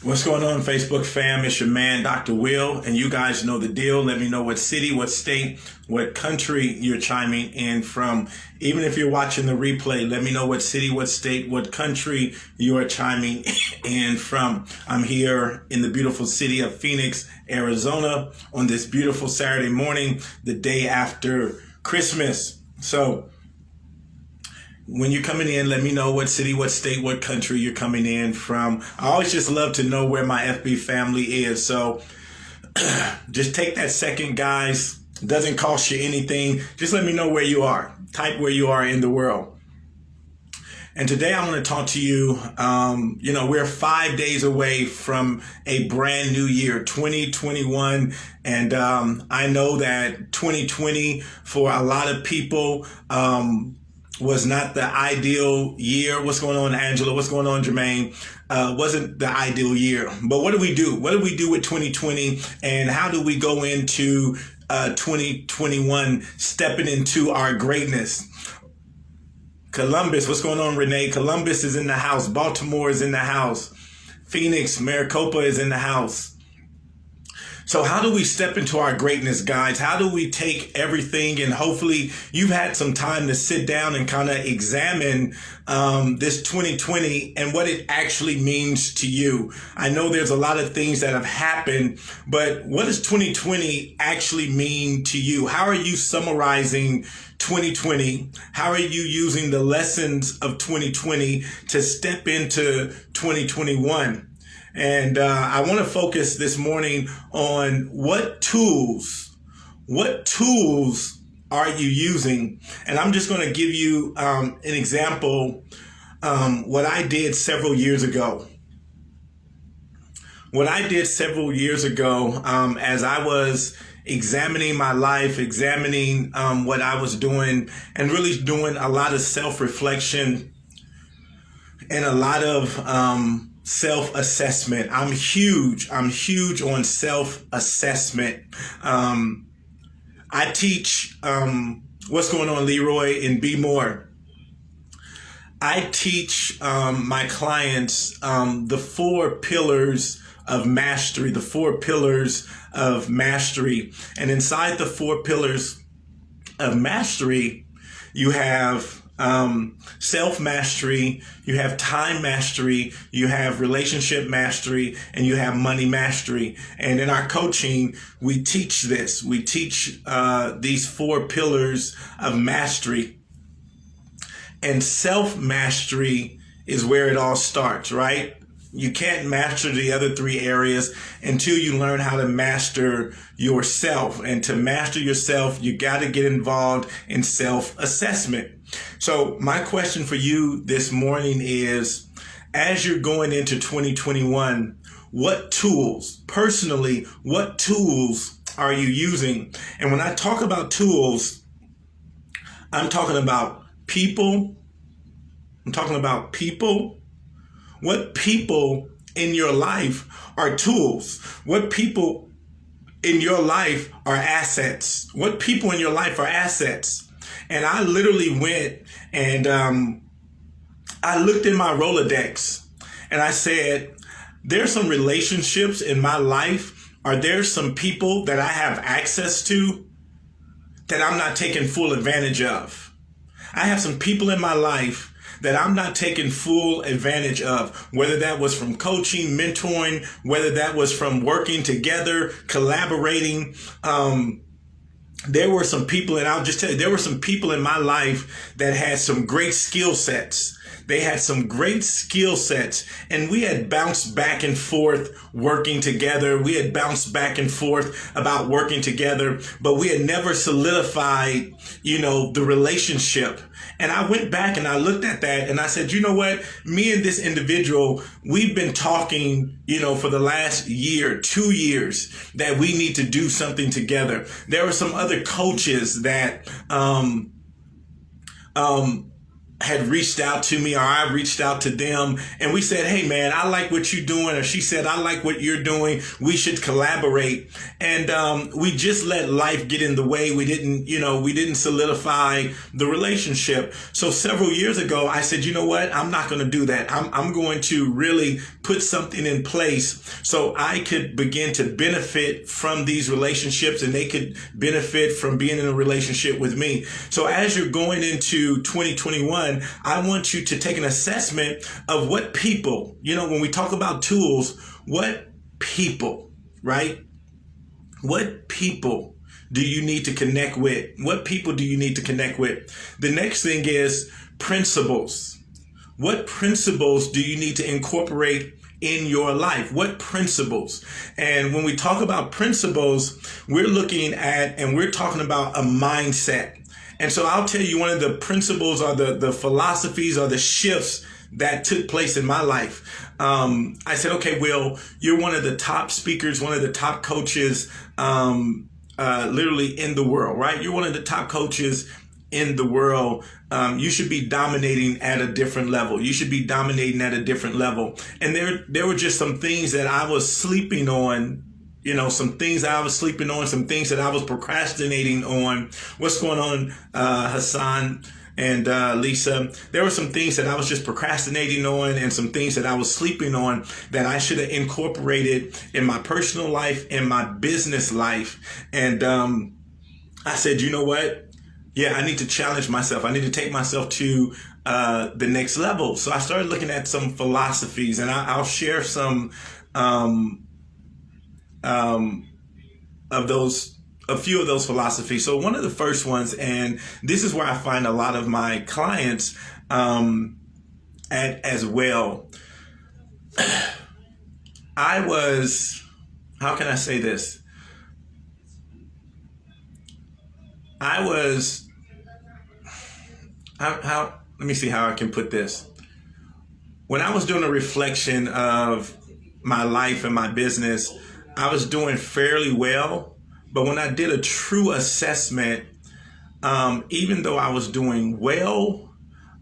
What's going on, Facebook fam? It's your man, Dr. Will, and you guys know the deal. Let me know what city, what state, what country you're chiming in from. Even if you're watching the replay, let me know what city, what state, what country you are chiming in from. I'm here in the beautiful city of Phoenix, Arizona, on this beautiful Saturday morning, the day after Christmas. So when you're coming in, let me know what city, what state, what country you're coming in from. I always just love to know where my FB family is. So just take that second, guys. It doesn't cost you anything. Just let me know where you are. Type where you are in the world. And today I want to talk to you. We're 5 days away from a brand new year, 2021. And I know that 2020 for a lot of people, was not the ideal year. What's going on, Angela? What's going on, Jermaine? Wasn't the ideal year. But what do we do? What do we do with 2020? And how do we go into 2021 stepping into our greatness? Columbus, what's going on, Renee? Columbus is in the house. Baltimore is in the house. Phoenix, Maricopa is in the house. So how do we step into our greatness, guys? How do we take everything, and hopefully you've had some time to sit down and kind of examine this 2020 and what it actually means to you. I know there's a lot of things that have happened, but what does 2020 actually mean to you? How are you summarizing 2020? How are you using the lessons of 2020 to step into 2021? And I want to focus this morning on what tools are you using? And I'm just going to give you an example, what I did several years ago. What I did several years ago as I was examining my life, examining what I was doing, and really doing a lot of self-reflection and a lot of self-assessment. I'm huge on self-assessment. I teach, what's going on, Leroy, and Be More. I teach my clients the 4 pillars of mastery, And inside the 4 pillars of mastery, you have self-mastery, you have time mastery, you have relationship mastery, and you have money mastery. And in our coaching, we teach this. We teach these 4 pillars of mastery. And self-mastery is where it all starts, right? You can't master the other 3 areas until you learn how to master yourself. And to master yourself, you got to get involved in self-assessment. So my question for you this morning is, as you're going into 2021, what tools are you using? And when I talk about tools, I'm talking about people. What people in your life are tools? What people in your life are assets? What people in your life are assets? And I literally went and I looked in my Rolodex and I said, there's some relationships in my life. Are there some people that I have access to that I'm not taking full advantage of? I have some people in my life that I'm not taking full advantage of, whether that was from coaching, mentoring, whether that was from working together, collaborating. There were some people, and I'll just tell you, there were some people in my life that had some great skill sets. They had some great skill sets, and we had bounced back and forth working together. We had bounced back and forth about working together, but we had never solidified, the relationship. And I went back and I looked at that and I said, you know what? Me and this individual, we've been talking, for the last year, 2 years, that we need to do something together. There were some other coaches that, had reached out to me, or I reached out to them, and we said, hey man, I like what you're doing, or she said, I like what you're doing, we should collaborate. And we just let life get in the way. We didn't solidify the relationship. So several years ago, I said, you know what, I'm not going to do that. I'm going to really put something in place so I could begin to benefit from these relationships and they could benefit from being in a relationship with me. So as you're going into 2021, I want you to take an assessment of what people, when we talk about tools, what people, right? What people do you need to connect with? What people do you need to connect with? The next thing is principles. What principles do you need to incorporate in your life? What principles? And when we talk about principles, we're looking at and we're talking about a mindset. And so I'll tell you, one of the principles or the philosophies or the shifts that took place in my life. I said, okay, Will, you're one of the top speakers, one of the top coaches, literally in the world, right? You're one of the top coaches in the world. You should be dominating at a different level. You should be dominating at a different level. And there were just some things that I was sleeping on, some things that I was sleeping on, some things that I was procrastinating on. What's going on, Hassan and Lisa? There were some things that I was just procrastinating on and some things that I was sleeping on that I should have incorporated in my personal life, in my business life. And I said, you know what? Yeah, I need to challenge myself. I need to take myself to the next level. So I started looking at some philosophies, and I'll share some a few of those philosophies. So one of the first ones, and this is where I find a lot of my clients at as well. How can I say this? Let me see how I can put this. When I was doing a reflection of my life and my business, I was doing fairly well. But when I did a true assessment, even though I was doing well,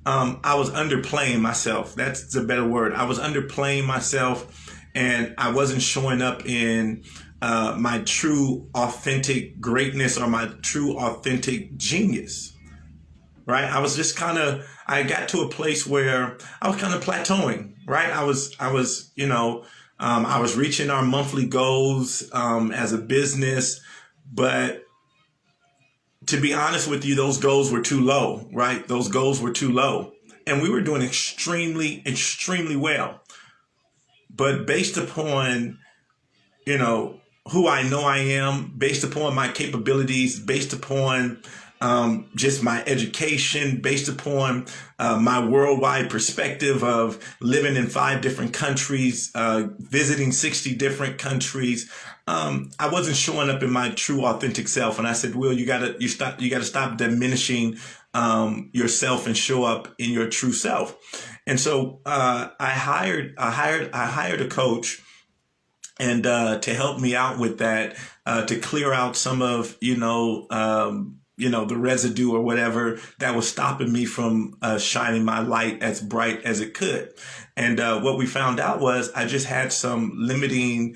I was underplaying myself. That's a better word. I was underplaying myself, and I wasn't showing up in my true authentic greatness or my true authentic genius. Right. I was just I got to a place where I was kind of plateauing. Right. I was reaching our monthly goals as a business. But to be honest with you, those goals were too low. Right. Those goals were too low. And we were doing extremely, extremely well. But based upon, who I know I am, based upon my capabilities, based upon just my education, based upon my worldwide perspective of living in 5 different countries, visiting 60 different countries, I wasn't showing up in my true authentic self. And I said, Will, you gotta stop diminishing yourself and show up in your true self. And so I hired a coach. And to help me out with that, to clear out some of the residue or whatever that was stopping me from shining my light as bright as it could. And what we found out was I just had some limiting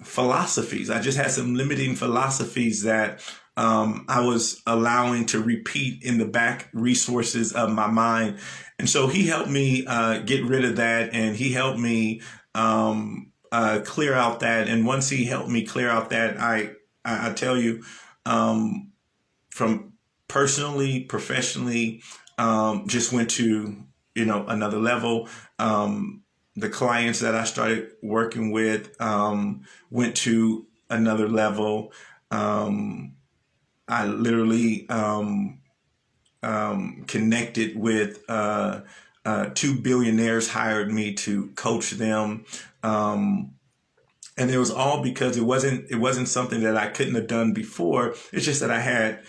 philosophies. I just had some limiting philosophies that I was allowing to repeat in the back resources of my mind. And so he helped me get rid of that, and he helped me clear out that. And once he helped me clear out that, I tell you, from personally, professionally, just went to, another level. The clients that I started working with went to another level. I literally connected with 2 billionaires, hired me to coach them. And it was all because it wasn't something that I couldn't have done before. It's just that I had,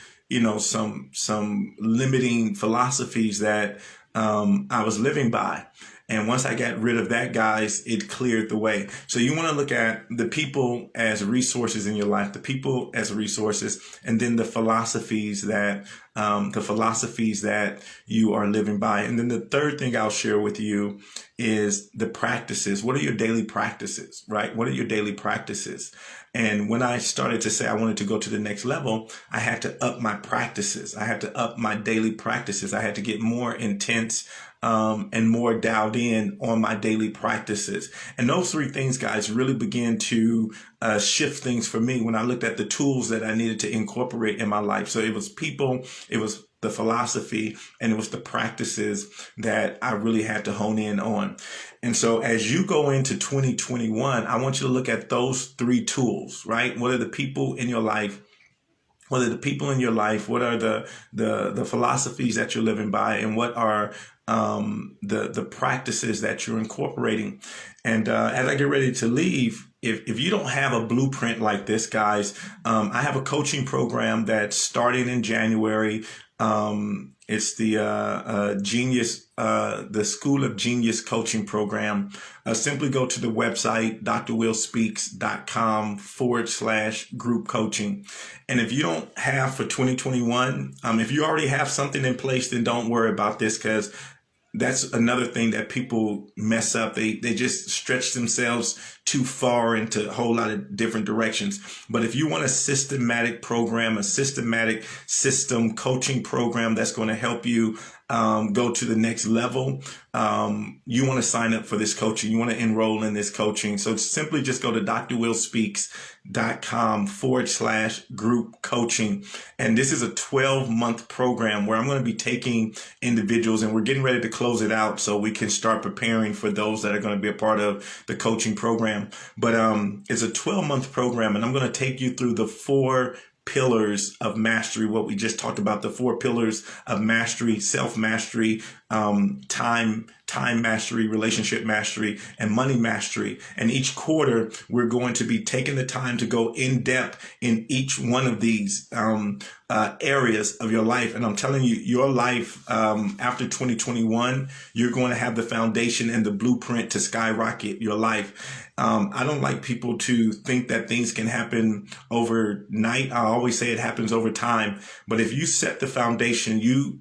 some limiting philosophies that I was living by. And once I got rid of that, guys, it cleared the way. So you want to look at the people as resources in your life, the people as resources, and then the philosophies that you are living by. And then the third thing I'll share with you is the practices. What are your daily practices, right? What are your daily practices? And when I started to say I wanted to go to the next level, I had to up my practices. I had to up my daily practices. I had to get more intense and more dialed in on my daily practices. And those three things, guys, really began to shift things for me when I looked at the tools that I needed to incorporate in my life. So it was people, it was the philosophy, and it was the practices that I really had to hone in on. And so as you go into 2021, I want you to look at those three tools, right? What are the people in your life? What are the people in your life? What are the philosophies that you're living by? And what are the practices that you're incorporating? And as I get ready to leave, if you don't have a blueprint like this, guys, I have a coaching program that's starting in January. It's the Genius, the School of Genius coaching program. Simply go to the website, drwillspeaks.com/group coaching. And if you don't have for 2021, if you already have something in place, then don't worry about this, because that's another thing that people mess up. They just stretch themselves too far into a whole lot of different directions. But if you want a systematic program, a systematic system coaching program that's going to help you go to the next level, you want to sign up for this coaching. You want to enroll in this coaching. So simply just go to drwillspeaks.com/group coaching. And this is a 12-month program where I'm going to be taking individuals, and we're getting ready to close it out so we can start preparing for those that are going to be a part of the coaching program. But it's a 12-month program, and I'm going to take you through the 4 pillars of mastery, what we just talked about, the 4 pillars of mastery: self-mastery, time mastery, relationship mastery, and money mastery. And each quarter, we're going to be taking the time to go in depth in each one of these areas of your life. And I'm telling you, your life after 2021, you're going to have the foundation and the blueprint to skyrocket your life. I don't like people to think that things can happen overnight. I always say it happens over time. But if you set the foundation, you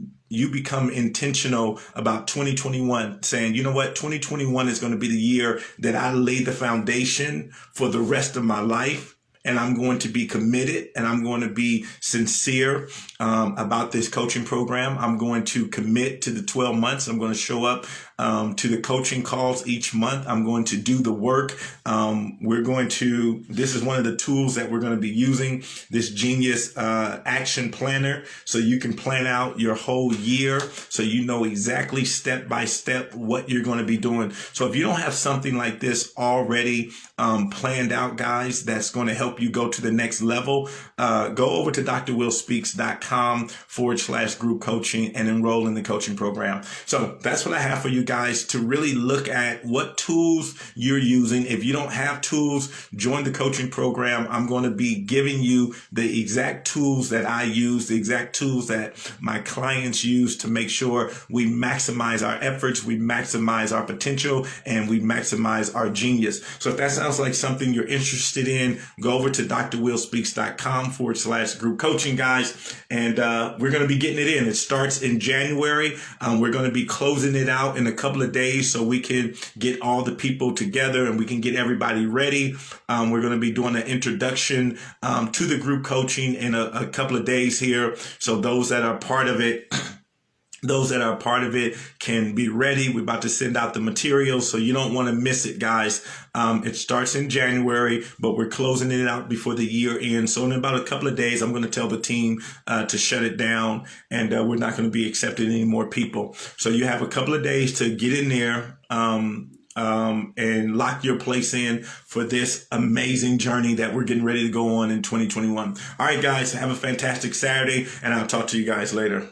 become intentional about 2021, saying, you know what, 2021 is going to be the year that I lay the foundation for the rest of my life. And I'm going to be committed, and I'm going to be sincere about this coaching program. I'm going to commit to the 12 months. I'm going to show up to the coaching calls each month. I'm going to do the work. This is one of the tools that we're going to be using, this Genius Action Planner, so you can plan out your whole year, so you know exactly step by step what you're going to be doing. So if you don't have something like this already planned out, guys, that's going to help you go to the next level, go over to drwillspeaks.com/group coaching and enroll in the coaching program. So that's what I have for you guys, to really look at what tools you're using. If you don't have tools, join the coaching program. I'm going to be giving you the exact tools that I use, the exact tools that my clients use, to make sure we maximize our efforts, we maximize our potential, and we maximize our genius. So if that sounds like something you're interested in, go over to drwillspeaks.com/group coaching, guys. And we're going to be getting it in. It starts in January. We're going to be closing it out in a couple of days so we can get all the people together and we can get everybody ready. We're going to be doing an introduction to the group coaching in a couple of days here. So those that are part of it, can be ready. We're about to send out the materials, so you don't want to miss it, guys. It starts in January, but we're closing it out before the year ends. So in about a couple of days, I'm going to tell the team to shut it down, and we're not going to be accepting any more people. So you have a couple of days to get in there and lock your place in for this amazing journey that we're getting ready to go on in 2021. All right, guys, have a fantastic Saturday, and I'll talk to you guys later.